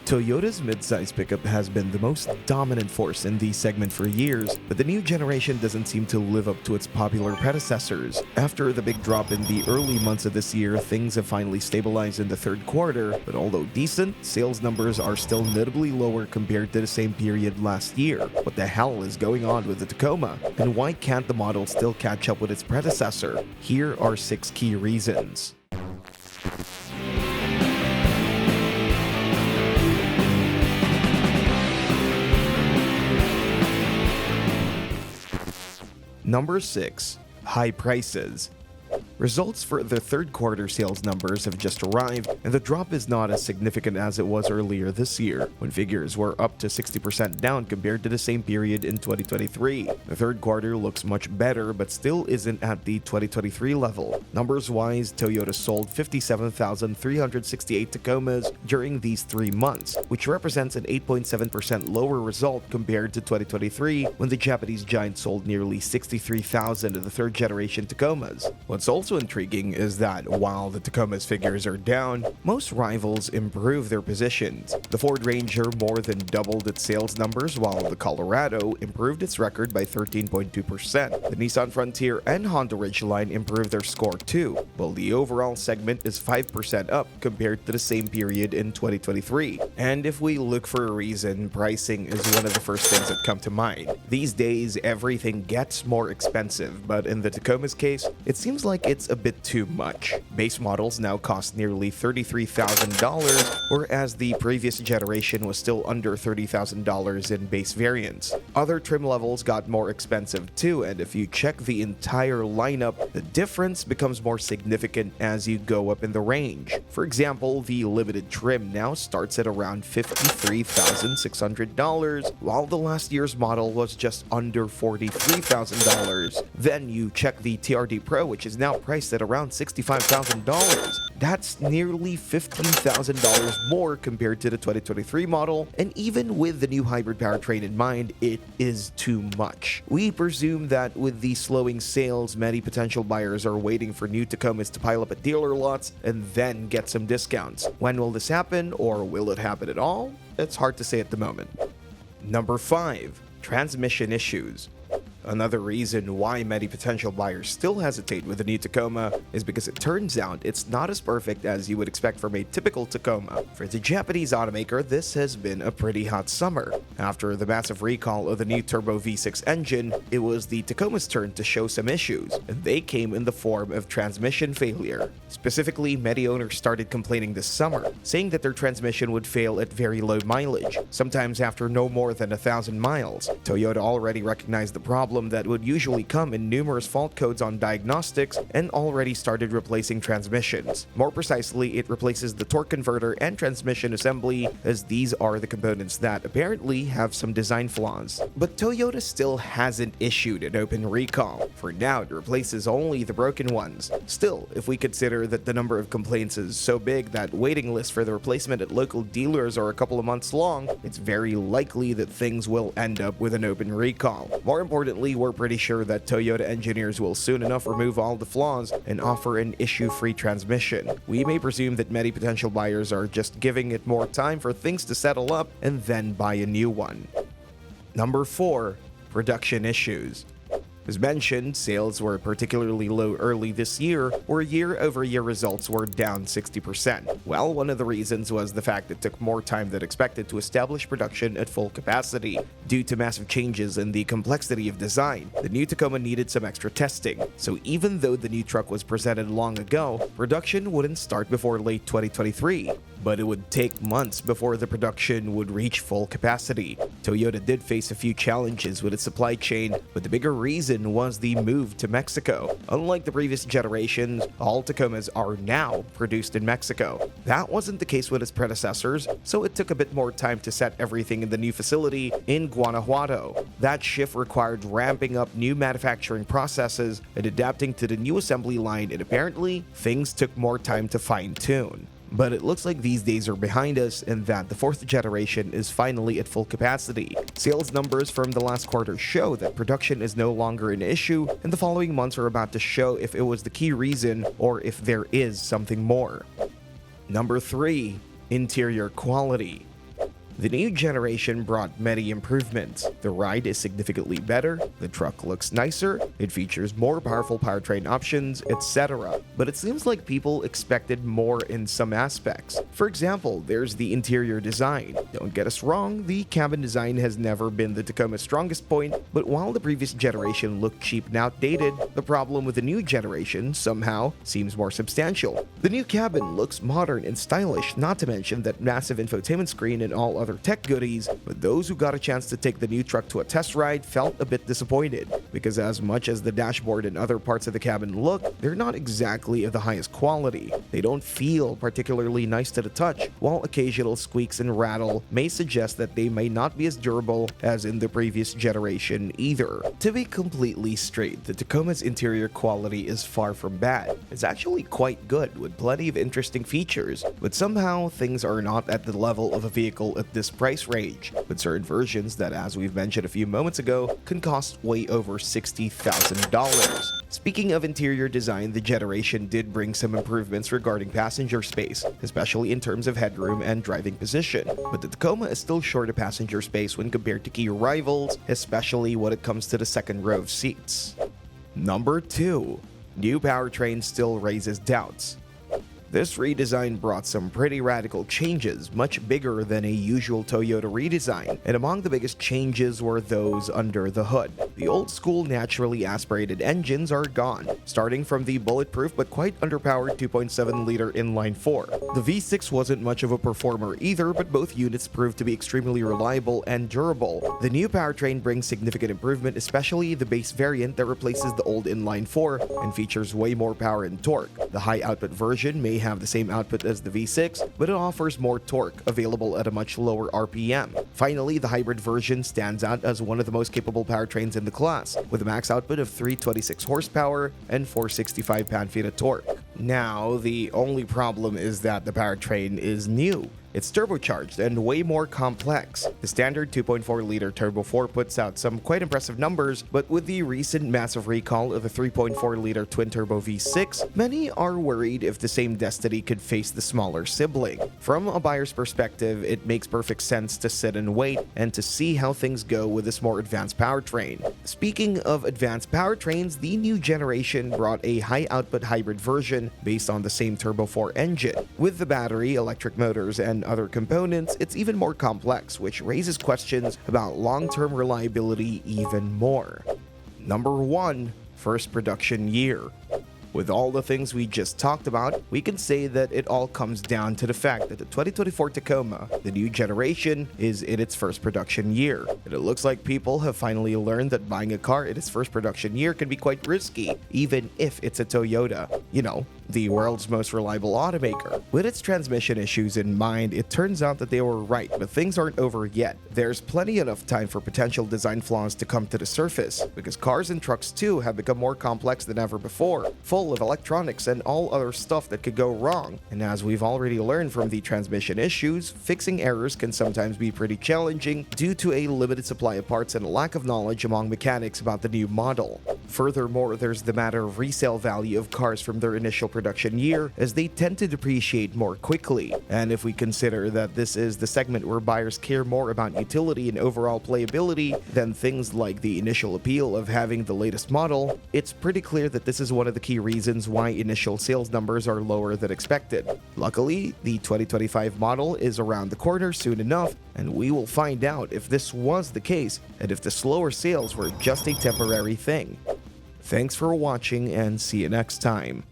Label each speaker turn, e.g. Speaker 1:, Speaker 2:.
Speaker 1: Toyota's midsize pickup has been the most dominant force in the segment for years, but the new generation doesn't seem to live up to its popular predecessors. After the big drop in the early months of this year, things have finally stabilized in the third quarter, but although decent, sales numbers are still notably lower compared to the same period last year. What the hell is going on with the Tacoma? And why can't the model still catch up with its predecessor? Here are 6 key reasons. Number 6. High prices. Results for the third quarter sales numbers have just arrived, and the drop is not as significant as it was earlier this year, when figures were up to 60% down compared to the same period in 2023. The third quarter looks much better, but still isn't at the 2023 level. Numbers-wise, Toyota sold 57,368 Tacomas during these 3 months, which represents an 8.7% lower result compared to 2023, when the Japanese giant sold nearly 63,000 of the third-generation Tacomas. What's also intriguing is that while the Tacoma's figures are down, most rivals improve their positions. The Ford Ranger more than doubled its sales numbers, while the Colorado improved its record by 13.2%. The Nissan Frontier and Honda Ridgeline improved their score too, while the overall segment is 5% up compared to the same period in 2023. And if we look for a reason, pricing is one of the first things that come to mind. These days, everything gets more expensive, but in the Tacoma's case, it seems like it's a bit too much. Base models now cost nearly $33,000, whereas the previous generation was still under $30,000 in base variants. Other trim levels got more expensive too, and if you check the entire lineup, the difference becomes more significant as you go up in the range. For example, the limited trim now starts at around $53,600, while the last year's model was just under $43,000. Then you check the TRD Pro, which is now priced at around $65,000. That's nearly $15,000 more compared to the 2023 model, and even with the new hybrid powertrain in mind, it is too much. We presume that with the slowing sales, many potential buyers are waiting for new Tacomas to pile up at dealer lots and then get some discounts. When will this happen, or will it happen at all? It's hard to say at the moment. Number 5. Transmission issues. Another reason why many potential buyers still hesitate with the new Tacoma is because it turns out it's not as perfect as you would expect from a typical Tacoma. For the Japanese automaker, this has been a pretty hot summer. After the massive recall of the new turbo V6 engine, it was the Tacoma's turn to show some issues, and they came in the form of transmission failure. Specifically, many owners started complaining this summer, saying that their transmission would fail at very low mileage, sometimes after no more than 1,000 miles. Toyota already recognized the problem that would usually come in numerous fault codes on diagnostics and already started replacing transmissions. More precisely, it replaces the torque converter and transmission assembly, as these are the components that apparently have some design flaws. But Toyota still hasn't issued an open recall. For now, it replaces only the broken ones. Still, if we consider that the number of complaints is so big that waiting lists for the replacement at local dealers are a couple of months long, it's very likely that things will end up with an open recall. More importantly, we're pretty sure that Toyota engineers will soon enough remove all the flaws and offer an issue-free transmission. We may presume that many potential buyers are just giving it more time for things to settle up and then buy a new one. Number 4. Production issues. As mentioned, sales were particularly low early this year, where year-over-year results were down 60%. Well, one of the reasons was the fact it took more time than expected to establish production at full capacity. Due to massive changes in the complexity of design, the new Tacoma needed some extra testing. So even though the new truck was presented long ago, production wouldn't start before late 2023. But it would take months before the production would reach full capacity. Toyota did face a few challenges with its supply chain, but the bigger reason was the move to Mexico. Unlike the previous generations, all Tacomas are now produced in Mexico. That wasn't the case with its predecessors, so it took a bit more time to set everything in the new facility in Guanajuato. That shift required ramping up new manufacturing processes and adapting to the new assembly line, and apparently, things took more time to fine-tune. But it looks like these days are behind us and that the 4th generation is finally at full capacity. Sales numbers from the last quarter show that production is no longer an issue, and the following months are about to show if it was the key reason or if there is something more. Number 3. Interior quality. The new generation brought many improvements. The ride is significantly better, the truck looks nicer, it features more powerful powertrain options, etc. But it seems like people expected more in some aspects. For example, there's the interior design. Don't get us wrong, the cabin design has never been the Tacoma's strongest point, but while the previous generation looked cheap and outdated, the problem with the new generation somehow seems more substantial. The new cabin looks modern and stylish, not to mention that massive infotainment screen and all other tech goodies, but those who got a chance to take the new truck to a test ride felt a bit disappointed, because as much as the dashboard and other parts of the cabin look, they're not exactly of the highest quality. They don't feel particularly nice to the touch, while occasional squeaks and rattle may suggest that they may not be as durable as in the previous generation either. To be completely straight, the Tacoma's interior quality is far from bad. It's actually quite good, with plenty of interesting features, but somehow things are not at the level of a vehicle at this price range, with certain versions that, as we've mentioned a few moments ago, can cost way over $60,000. Speaking of interior design, the generation did bring some improvements regarding passenger space, especially in terms of headroom and driving position, but the Tacoma is still short of passenger space when compared to key rivals, especially when it comes to the second row of seats. Number 2. New powertrain still raises doubts. This redesign brought some pretty radical changes, much bigger than a usual Toyota redesign, and among the biggest changes were those under the hood. The old school naturally aspirated engines are gone, starting from the bulletproof but quite underpowered 2.7-liter inline-4. The V6 wasn't much of a performer either, but both units proved to be extremely reliable and durable. The new powertrain brings significant improvement, especially the base variant that replaces the old inline-4 and features way more power and torque. The high-output version may have the same output as the V6, but it offers more torque, available at a much lower RPM. Finally, the hybrid version stands out as one of the most capable powertrains in the class, with a max output of 326 horsepower and 465 pound-feet of torque. Now, the only problem is that the powertrain is new. It's turbocharged and way more complex. The standard 2.4-liter Turbo 4 puts out some quite impressive numbers, but with the recent massive recall of the 3.4-liter twin-turbo V6, many are worried if the same destiny could face the smaller sibling. From a buyer's perspective, it makes perfect sense to sit and wait and to see how things go with this more advanced powertrain. Speaking of advanced powertrains, the new generation brought a high-output hybrid version based on the same Turbo 4 engine. With the battery, electric motors, and other components, it's even more complex, which raises questions about long-term reliability even more. Number 1. First production year. With all the things we just talked about, we can say that it all comes down to the fact that the 2024 Tacoma, the new generation, is in its first production year. And it looks like people have finally learned that buying a car in its first production year can be quite risky, even if it's a Toyota. You know, the world's most reliable automaker. With its transmission issues in mind, it turns out that they were right, but things aren't over yet. There's plenty enough time for potential design flaws to come to the surface, because cars and trucks too have become more complex than ever before, full of electronics and all other stuff that could go wrong. And as we've already learned from the transmission issues, fixing errors can sometimes be pretty challenging due to a limited supply of parts and a lack of knowledge among mechanics about the new model. Furthermore, there's the matter of resale value of cars from their initial production year, as they tend to depreciate more quickly. And if we consider that this is the segment where buyers care more about utility and overall playability than things like the initial appeal of having the latest model, it's pretty clear that this is one of the key reasons why initial sales numbers are lower than expected. Luckily, the 2025 model is around the corner soon enough, and we will find out if this was the case and if the slower sales were just a temporary thing. Thanks for watching, and see you next time.